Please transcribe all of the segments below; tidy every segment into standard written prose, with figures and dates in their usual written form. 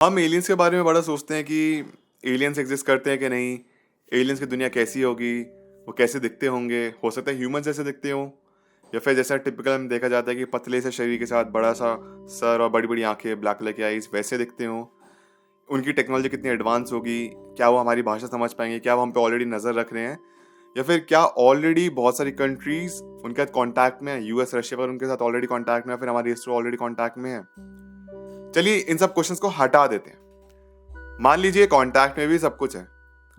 हम एलियंस के बारे में बड़ा सोचते हैं कि एलियंस एग्जिस्ट करते हैं कि नहीं, एलियंस की दुनिया कैसी होगी, वो कैसे दिखते होंगे, हो सकता है ह्यूमन जैसे दिखते हों, या फिर जैसा टिपिकल में देखा जाता है कि पतले से शरीर के साथ बड़ा सा सर और बड़ी बड़ी आंखें, ब्लैक कलर की आईज वैसे दिखते हों। उनकी टेक्नोलॉजी कितनी एडवांस होगी, क्या वो हमारी भाषा समझ पाएंगे, क्या वो हम पे ऑलरेडी नज़र रख रहे हैं, या फिर क्या ऑलरेडी बहुत सारी कंट्रीज उनके साथ कॉन्टैक्ट में है, यूएस रशिया पर उनके साथ ऑलरेडी कॉन्टैक्ट में है, फिर हमारी इसरो ऑलरेडी कॉन्टैक्ट में है। चलिए इन सब क्वेश्चंस को हटा देते हैं। मान लीजिए कांटेक्ट में भी सब कुछ है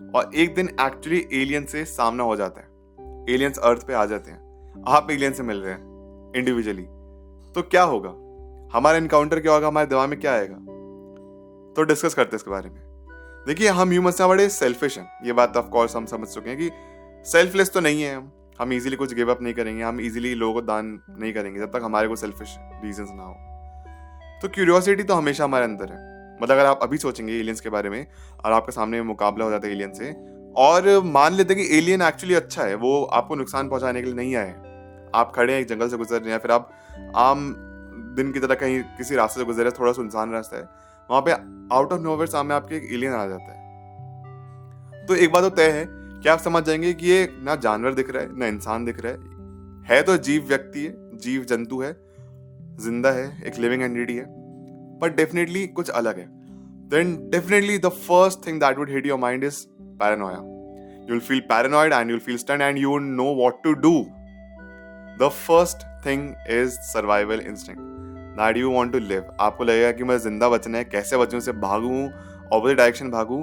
और एक दिन एक्चुअली एलियन से सामना हो जाता है, एलियंस अर्थ पे आ जाते हैं, आप एलियन से मिल रहे हैं इंडिविजुअली, तो क्या होगा, हमारा इनकाउंटर क्या होगा, हमारे दिमाग में क्या आएगा? तो डिस्कस करते हैं इसके बारे में। देखिए, हम ह्यूमंस ना बड़े सेल्फिश हैं, ये बात ऑफ कोर्स हम समझ चुके हैं कि सेल्फलेस तो नहीं है हम इजीली कुछ गिव अप नहीं करेंगे, हम इजीली लोगों को दान नहीं करेंगे जब तक हमारे को सेल्फिश रीजंस ना हो। तो क्यूरियोसिटी तो हमेशा हमारे अंदर है। मतलब अगर आप अभी सोचेंगे एलियंस के बारे में और आपके सामने मुकाबला हो जाता है एलियन से, और मान लेते हैं कि एलियन एक्चुअली अच्छा है, वो आपको नुकसान पहुंचाने के लिए नहीं आए, आप खड़े हैं एक जंगल से गुजर रहे हैं, फिर आप आम दिन की तरह कहीं किसी रास्ते से गुजर रहे हैं, थोड़ा सा सुनसान रास्ता है, वहां पे आउट ऑफ नोवेयर सामने आपके एक एलियन आ जाता है, तो एक बात तो तय है कि आप समझ जाएंगे कि ये ना जानवर दिख रहा है ना इंसान दिख रहा है तो जीव व्यक्ति है, जीव जंतु है, जिंदा है, एक लिविंग एंटिटी है, but definitely कुछ अलग है। Then definitely the first thing that would hit your mind is paranoia. You'll feel paranoid and you'll feel stunned and you won't know what to do. The first thing is survival instinct. That you want to live. आपको लगेगा कि मैं जिंदा बचना है, कैसे बचूं, से भागूं, opposite direction भागूं,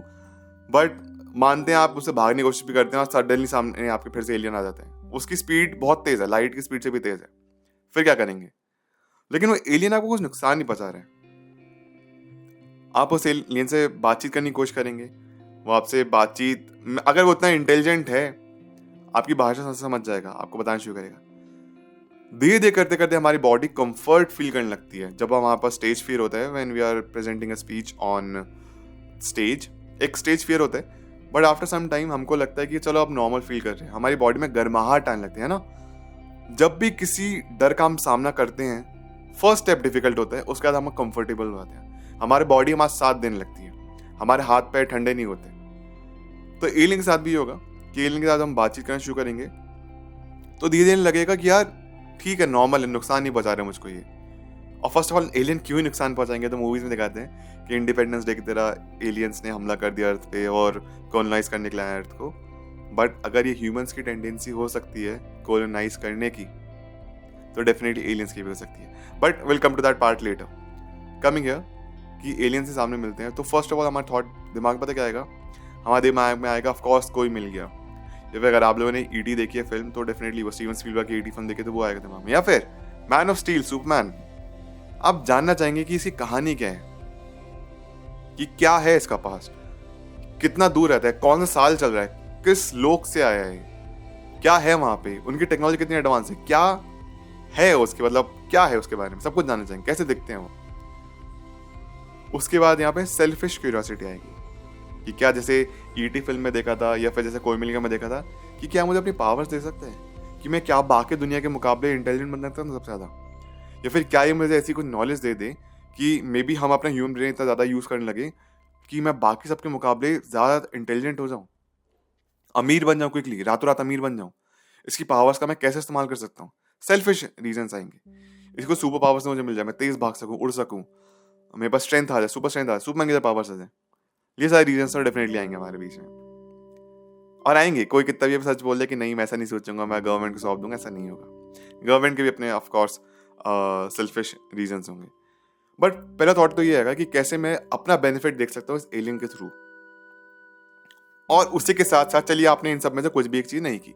but मानते हैं आप उससे भागने की कोशिश भी करते हैं और सडनली सामने आपके फिर से एलियन आ जाते हैं। उसकी स्पीड बहुत तेज है, लाइट की स्पीड से भी तेज है, फिर क्या करेंगे? लेकिन वो एलियन आपको कुछ नुकसान नहीं पहुंचा रहा है। आप उस एलियन से बातचीत करने की कोशिश करेंगे, वो आपसे बातचीत, अगर वो उतना इंटेलिजेंट है, आपकी भाषा समझ जाएगा, आपको बताना शुरू करेगा। धीरे धीरे करते करते हमारी बॉडी कंफर्ट फील करने लगती है। जब हमारे पास स्टेज फियर होता है, when we are presenting a speech on stage, एक स्टेज फियर होता है, बट आफ्टर सम टाइम हमको लगता है कि चलो अब नॉर्मल फील कर रहे हैं, हमारी बॉडी में गर्माहट आने लगती है ना। जब भी किसी डर का हम सामना करते हैं, फर्स्ट स्टेप डिफिकल्ट होता है, उसके बाद हम कंफर्टेबल हो जाते हैं, हमारे बॉडी हमारा साथ देने लगती है, हमारे हाथ पैर ठंडे नहीं होते। तो एलियन के साथ भी होगा कि एलियन के साथ हम बातचीत करना शुरू करेंगे तो धीरे धीरे लगेगा कि यार ठीक है, नॉर्मल है, नुकसान नहीं पहुंचा रहे मुझको ये। और फर्स्ट ऑफ ऑल एलियन क्यों ही नुकसान पहुंचाएंगे? तो मूवीज में दिखाते हैं कि इंडिपेंडेंस डे की तरह एलियंस ने हमला कर दिया अर्थ पे और कॉलोनाइज करने के लिए अर्थ को। बट अगर ये ह्यूमंस की टेंडेंसी हो सकती है कॉलोनाइज करने की, तो डेफिनेटली एलियंस की भी हो सकती है। But will come to that part later. Coming here कि एलियन से सामने मिलते हैं तो फर्स्ट ऑफ ऑल हमारा थॉट दिमाग में पता क्या आएगा? हमारे दिमाग में आएगा ऑफ कोर्स कोई मिल गया। या फिर अगर आप लोगों ने ईटी देखी है फिल्म, तो डेफिनेटली वो स्टीवन स्पीलबर्ग की ईटी फिल्म देखी तो वो आएगा दिमाग में। या फिर मैन ऑफ स्टील, सुपरमैन। आप जानना चाहेंगे कि इसकी कहानी क्या है, कि क्या है इसका पास्ट, कितना दूर रहता है, कौन सा साल चल रहा है, किस लोक से आया है, क्या है वहां पे, उनकी टेक्नोलॉजी कितनी एडवांस है, क्या है उसके, मतलब क्या है उसके बारे में सब कुछ जानना चाहेंगे, कैसे दिखते हैं वो। उसके बाद यहाँ पे सेल्फिश क्यूरियोसिटी आएगी कि क्या जैसे ईटी फिल्म में देखा था या फिर जैसे कोई मिल गया में देखा था कि क्या मुझे अपनी पावर्स दे सकते हैं, कि मैं क्या बाकी दुनिया के मुकाबले इंटेलिजेंट बन सकता हूँ सबसे ज़्यादा, या फिर क्या ये मुझे ऐसी कुछ नॉलेज दे दे कि मे बी हम अपना ह्यूमन ब्रेन इतना ज़्यादा यूज़ करने लगे कि मैं बाकी सबके मुकाबले ज़्यादा इंटेलिजेंट हो जाऊँ, अमीर बन जाऊँ, क्विकली रातों रात अमीर बन जाऊँ। इसकी पावर्स का मैं कैसे इस्तेमाल कर सकता हूँ? सेल्फिश रीजंस आएंगे। इसको सुपर पावर्स मुझे मिल जाए, मैं तेज भाग सकूँ, उड़ सकूँ, मेरे पास स्ट्रेंथ आ जाए, सुपर स्ट्रेंथ आ जाए, सुपरमैन की पावर्स आ जाए, ये सारे रीजंस तो डेफिनेटली आएंगे हमारे बीच में। और आएंगे, कोई कितना भी सच बोल दे कि नहीं मैं ऐसा नहीं सोचूंगा, मैं गवर्नमेंट को सौंप दूंगा, ऐसा नहीं होगा। गवर्नमेंट के भी अपने ऑफ कोर्स सेल्फिश रीजंस होंगे। बट पहला थॉट तो ये आएगा कि कैसे मैं अपना बेनिफिट देख सकता हूँ इस एलियन के थ्रू। और उसी के साथ साथ चलिए आपने इन सब में से कुछ भी एक चीज नहीं की,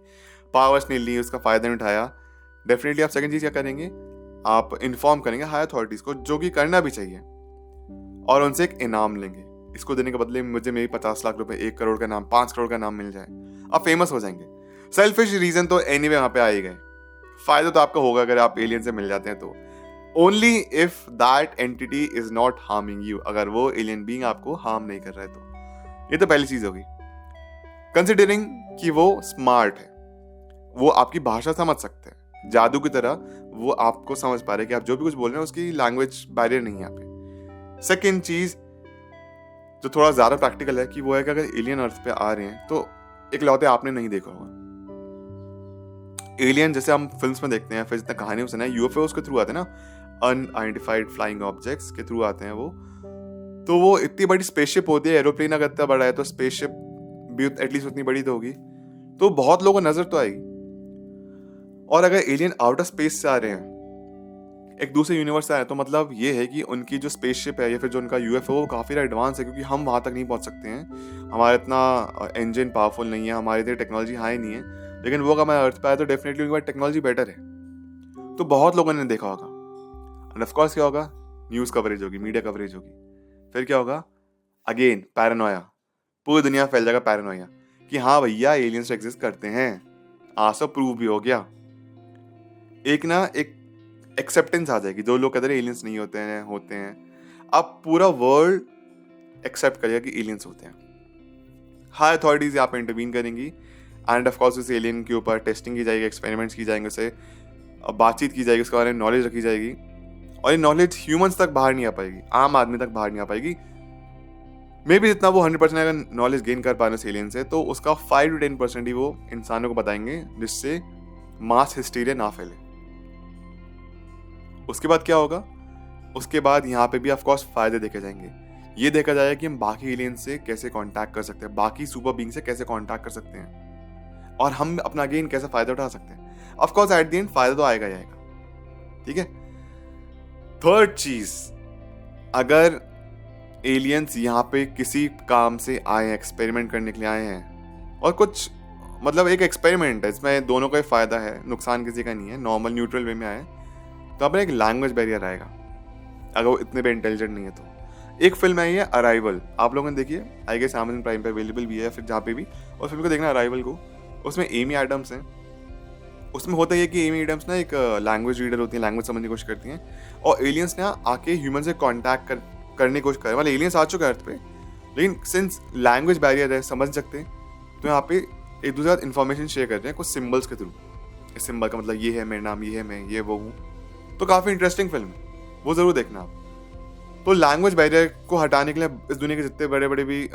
पावर्स नहीं ली, उसका फायदा नहीं उठाया, डेफिनेटली आप सेकंड चीज क्या करेंगे? आप इन्फॉर्म करेंगे हाई अथॉरिटीज को, जो कि करना भी चाहिए, और उनसे एक इनाम लेंगे। इसको देने के बदले मुझे मेरी 50 लाख रुपए, 1 करोड़ का नाम, 5 करोड़ का नाम मिल जाए, आप फेमस हो जाएंगे। सेल्फिश रीजन तो एनीवे वहां पे आ ही गए। फायदा तो आपका होगा अगर आप एलियन से मिल जाते हैं तो, only if that entity is not harming you, अगर वो एलियन बीइंग आपको हार्म नहीं कर रहा है तो। ये तो पहली चीज होगी। कंसिडरिंग कि वो स्मार्ट है, वो आपकी भाषा समझ सकते हैं जादू की तरह, वो आपको समझ पा रहे कि आप जो भी कुछ बोल रहे हैं उसकी लैंग्वेज बैरियर नहीं है यहाँ पे। सेकेंड चीज, जो थोड़ा ज़्यादा प्रैक्टिकल है, कि वो है कि अगर एलियन अर्थ पे आ रहे हैं तो इकलौते आपने नहीं देखा होगा। एलियन जैसे हम फिल्म्स में देखते हैं, फिर जितना कहानियों में सुना है, यूएफओस के थ्रू आते हैं ना, अनआइडेंटिफाइड फ्लाइंग ऑब्जेक्ट्स के थ्रू आते हैं वो। तो वो इतनी बड़ी स्पेसशिप होती है, एरोप्लेन अगर इतना बड़ा है तो स्पेसशिप भी एटलीस्ट उतनी बड़ी तो होगी, तो बहुत लोगों को नजर तो आएगी। और अगर एलियन आउटर स्पेस से आ रहे हैं, एक दूसरे यूनिवर्स से आ रहे हैं, तो मतलब ये है कि उनकी जो स्पेसशिप है या फिर जो उनका यूएफओ वो काफ़ी एडवांस है, क्योंकि हम वहाँ तक नहीं पहुँच सकते हैं, हमारा इतना इंजन पावरफुल नहीं है, हमारी इतनी टेक्नोलॉजी हाई नहीं है। लेकिन वो अगर हमारे अर्थ पे आए तो डेफिनेटली उनकी टेक्नोलॉजी बेटर है। तो बहुत लोगों ने देखा होगा, एंड ऑफकोर्स क्या होगा, न्यूज़ कवरेज होगी, मीडिया कवरेज होगी। फिर क्या होगा, अगेन पैरानोया, पूरी दुनिया फैल जाएगा पैरानोया कि हाँ भैया एलियंस एग्जिस्ट करते हैं, आज तो प्रूव भी हो गया। एक एक्सेप्टेंस आ जाएगी, जो लोग कहते हैं एलियंस नहीं होते हैं, अब पूरा वर्ल्ड एक्सेप्ट करेगा कि एलियंस होते हैं। हाई अथॉरिटीज यहाँ पे इंटरवीन करेंगी, एंड ऑफ कोर्स उस एलियन के ऊपर टेस्टिंग की जाएगी, एक्सपेरिमेंट्स की जाएंगे, उससे बातचीत की जाएगी, उसके बारे में नॉलेज रखी जाएगी, और ये नॉलेज ह्यूमंस तक बाहर नहीं आ पाएगी, आम आदमी तक बाहर नहीं आ पाएगी। मे बी जितना वो 100% अगर नॉलेज गेन कर पा रहे हैं एलियन से, तो उसका 5 to 10% ही वो इंसानों को बताएंगे, जिससे मास हिस्टीरिया ना फैले। उसके बाद क्या होगा, उसके बाद यहाँ पे भी ऑफ कोर्स फायदे देखे जाएंगे। ये देखा जाएगा कि हम बाकी एलियन से कैसे कांटेक्ट कर सकते हैं, बाकी सुपर बीइंग से कैसे कांटेक्ट कर सकते हैं, और हम अपना गेन कैसे फायदा उठा सकते हैं। Of course at the end फायदा तो आएगा ही आएगा, ठीक है। थर्ड चीज, अगर एलियंस यहाँ पे किसी काम से आए हैं, एक्सपेरिमेंट करने के लिए आए हैं, और कुछ मतलब एक एक्सपेरिमेंट है, इसमें दोनों का ही फायदा है, नुकसान किसी का नहीं है, नॉर्मल न्यूट्रल वे में आए, तो अपने एक लैंग्वेज बैरियर आएगा अगर वो इतने भी इंटेलिजेंट नहीं है। तो एक फिल्म आई है अराइवल, आप लोगों ने देखी है, आई गेस अमेज़न प्राइम पे अवेलेबल भी है, फिर जहाँ पे भी, और फिल्म को देखना अराइवल को। उसमें एमी एडम्स हैं। उसमें होता है कि एमी एडम्स ना एक लैंग्वेज रीडर होती है, लैंग्वेज समझने की कोशिश करती हैं, और एलियंस ने आके ह्यूमन से कॉन्टैक्ट करने की कोशिश करे, मतलब एलियंस आ चुके हैं अर्थ पे, लेकिन सिंस लैंग्वेज बैरियर है, समझ सकते हैं, तो यहाँ पे एक दूसरे के साथ इन्फॉर्मेशन शेयर करते हैं कुछ सिम्बल्स के थ्रू। इस सिम्बल का मतलब ये है, मेरा नाम ये है, मैं ये वो हूँ। तो काफ़ी इंटरेस्टिंग फिल्म है, वो ज़रूर देखना आप। तो लैंग्वेज बैरियर को हटाने के लिए इस दुनिया के जितने बड़े बड़े भी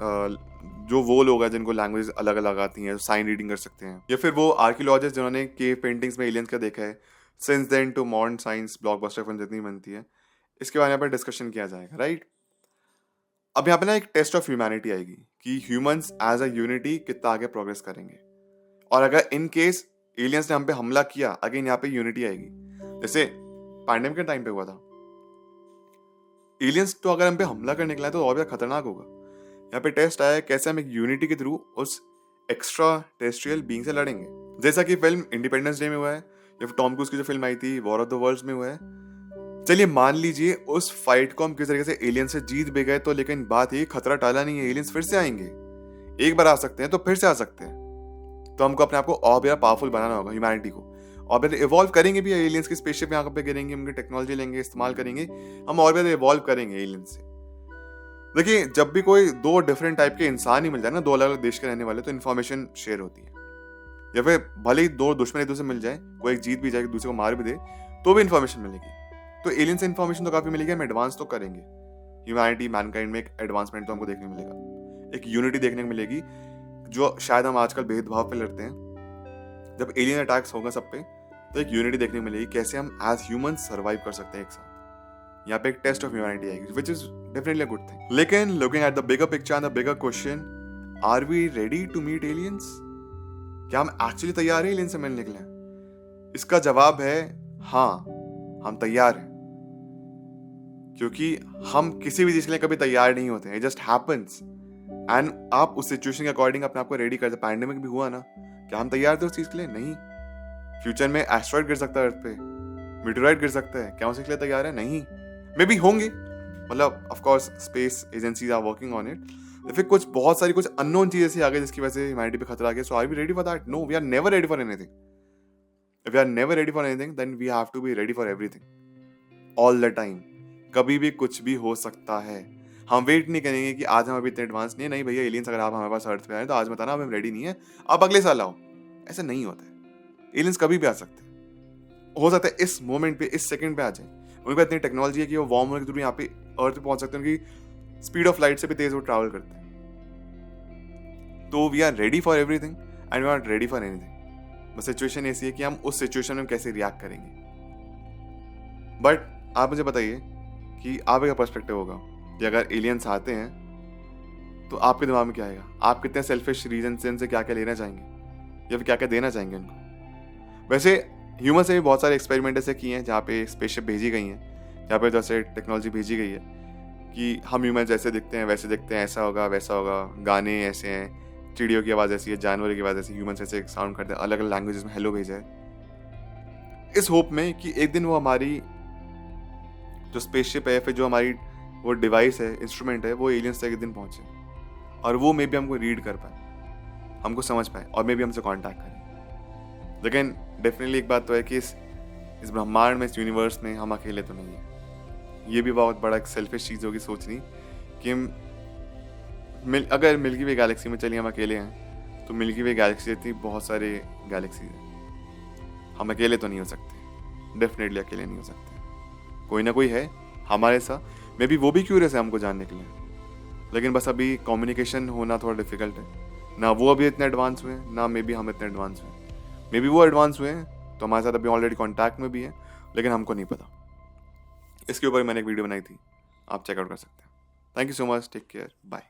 जो वो लोग हैं जिनको लैंग्वेज अलग अलग आती हैं, साइन रीडिंग कर सकते हैं, या फिर वो आर्कियोलॉजिस्ट जिन्होंने केव पेंटिंग्स में एलियंस का देखा है, since then to modern science blockbuster film जितनी बनती है, इसके बारे में डिस्कशन किया जाएगा, राइट। अब यहाँ पे ना एक टेस्ट ऑफ ह्यूमैनिटी आएगी कि ह्यूमंस एज अ यूनिटी कितना आगे प्रोग्रेस करेंगे, और अगर इन केस एलियंस ने हम पे हमला किया, अगेन यहाँ पे यूनिटी आएगी। जैसे पैंडेमिक के टाइम पे हुआ था, एलियंस तो अगर हम पे हमला करने निकला है तो और भी खतरनाक होगा। यहाँ पे टेस्ट आया कैसे हम एक यूनिटी के थ्रू उस एक्स्ट्रा टेरेस्ट्रियल बीइंग से लड़ेंगे, जैसा कि फिल्म इंडिपेंडेंस डे में हुआ है, या फिर टॉम क्रूज की जो फिल्म आई थी वॉर ऑफ द वर्ल्ड्स में हुआ है। चलिए मान लीजिए उस फाइट को हम किस तरीके से एलियंस से जीत भी गए, तो लेकिन बात ये खतरा टाला नहीं है, एलियंस फिर से आएंगे, एक बार आ सकते हैं तो फिर से आ सकते हैं। तो हमको अपने आप को और भी पावरफुल बनाना होगा, ह्यूमैनिटी को, और फिर इवॉल्व करेंगे भी। एलियंस की स्पेसशिप यहाँ पे गिरेंगे, उनकी टेक्नोलॉजी लेंगे, इस्तेमाल करेंगे, हम और भी इवॉल्व करेंगे एलियंस से। देखिए जब भी कोई दो डिफरेंट टाइप के इंसान ही मिल जाए ना, दो अलग अलग देश के रहने वाले, तो इन्फॉर्मेशन शेयर होती है, या फिर भले ही दो दुश्मन एक दूसरे मिल जाए, कोई एक जीत भी जाए, दूसरे को मार भी दे, तो भी इन्फॉर्मेशन मिलेगी। तो एलियन से इन्फॉर्मेशन तो काफी मिलेगी, हम एडवांस तो करेंगे, ह्यूमैनिटी मैनकाइंड में एक एडवांसमेंट तो हमको देखने को मिलेगा, एक यूनिटी देखने को मिलेगी, जो शायद हम आजकल भेदभाव पे लड़ते हैं। जब एलियन अटैक्स होगा सब पे, तो एक यूनिटी देखने को मिलेगी, कैसे हम एज ह्यूमन सर्वाइव कर सकते हैं एक साथ। यहाँ पे एक टेस्ट ऑफ ह्यूमैनिटी आएगी, which is definitely a good thing. लेकिन looking at the bigger picture and the bigger question, are we ready to meet aliens? क्या हम एक्चुअली तैयार हैं एलियन से मिलने के लिए? इसका जवाब है हाँ, हम तैयार हैं, क्योंकि हम किसी भी चीज के लिए कभी तैयार नहीं होते, इट जस्ट हैपेंस, एंड आप उस सिचुएशन के अकॉर्डिंग अपने आप को रेडी करते। पैंडेमिक भी हुआ ना, क्या हम तैयार थे उस चीज के लिए? नहीं। फ्यूचर में एस्ट्रॉइड गिर सकता है अर्थ पे, मीटेओराइट गिर सकता है, क्या उसके लिए तैयार है? नहीं। मे बी होंगे, मतलब of course space agencies are working on it, या फिर कुछ बहुत सारी कुछ अननोन चीजें ऐसी आ गई जिसकी वजह से ह्यूमैनिटी पे खतरा आ गया। So are we ready for that? No, we are never ready for anything. If we are never ready for anything, then we have to be ready for everything all the time. कभी भी कुछ भी हो सकता है। हम wait नहीं करेंगे कि आज हम अभी इतने एडवांस नहीं है, नहीं भैया एलियंस अगर आप हमारे पास अर्थ पे आए तो आज बताना अब हम रेडी नहीं है, आप अगले साल आओ। ऐसा नहीं होता है, एलियंस कभी भी आ सकते हैं। हो सकता है इस मोमेंट पे, इस सेकंड पे आ जाए। उनके पास इतनी टेक्नोलॉजी है कि वो वार्म होने के थ्रू यहाँ पे अर्थ पे पहुंच सकते हैं, उनकी स्पीड ऑफ लाइट से भी तेज वो ट्रैवल करते हैं। तो we are ready for everything and we are ready for anything. बस सिचुएशन ऐसी है कि हम उस सिचुएशन में कैसे रिएक्ट करेंगे। बट आप मुझे बताइए कि आपका क्या पर्सपेक्टिव होगा कि अगर एलियंस आते हैं तो आपके दिमाग में क्या आएगा? आप कितने सेल्फिश रीजन से इनसे क्या क्या लेना चाहेंगे या फिर क्या क्या देना चाहेंगे उनको? वैसे ह्यूमन से भी बहुत सारे एक्सपेरिमेंट ऐसे किए हैं जहाँ पे स्पेसशिप भेजी गई हैं, जहाँ पे जैसे टेक्नोलॉजी भेजी गई है कि हम ह्यूमन जैसे दिखते हैं वैसे दिखते हैं, ऐसा होगा वैसा होगा, गाने ऐसे हैं, चिड़ियों की आवाज़ ऐसी है, जानवरों की आवाज़ ऐसी, ह्यूमन ऐसे साउंड करते हैं, अलग अलग लैंग्वेजेस में हेलो भेजा है, इस होप में कि एक दिन वो हमारी जो स्पेसशिप है, फिर जो हमारी वो डिवाइस है, इंस्ट्रूमेंट है, वो एलियंस तक एक दिन पहुंचे और वो मे बी हमको रीड कर पाए, हमको समझ पाए और मे बी हमसे कांटेक्ट करें। लेकिन डेफिनेटली एक बात तो है कि इस ब्रह्मांड में, इस यूनिवर्स में हम अकेले तो नहीं है। ये भी बहुत बड़ा एक सेल्फिश चीज़ होगी सोचनी कि अगर मिल्की वे गैलेक्सी में चलिए हम अकेले हैं, तो मिल्की वे गैलेक्सी जैसी बहुत सारे गैलेक्सीज हैं। हम अकेले तो नहीं हो सकते, डेफिनेटली अकेले नहीं हो सकते। कोई ना कोई है हमारे साथ, मे बी वो भी क्यूरियस है हमको जानने के लिए, लेकिन बस अभी कम्युनिकेशन होना थोड़ा डिफिकल्ट है। ना वो अभी इतने एडवांस हुए हैं, ना मे बी हम इतने एडवांस हुए हैं। मे बी वो एडवांस हुए हैं तो हमारे साथ अभी ऑलरेडी कॉन्टैक्ट में भी है, लेकिन हमको नहीं पता। इसके ऊपर मैंने एक वीडियो बनाई थी, आप चेकआउट कर सकते हैं। Thank you so much, take care, bye.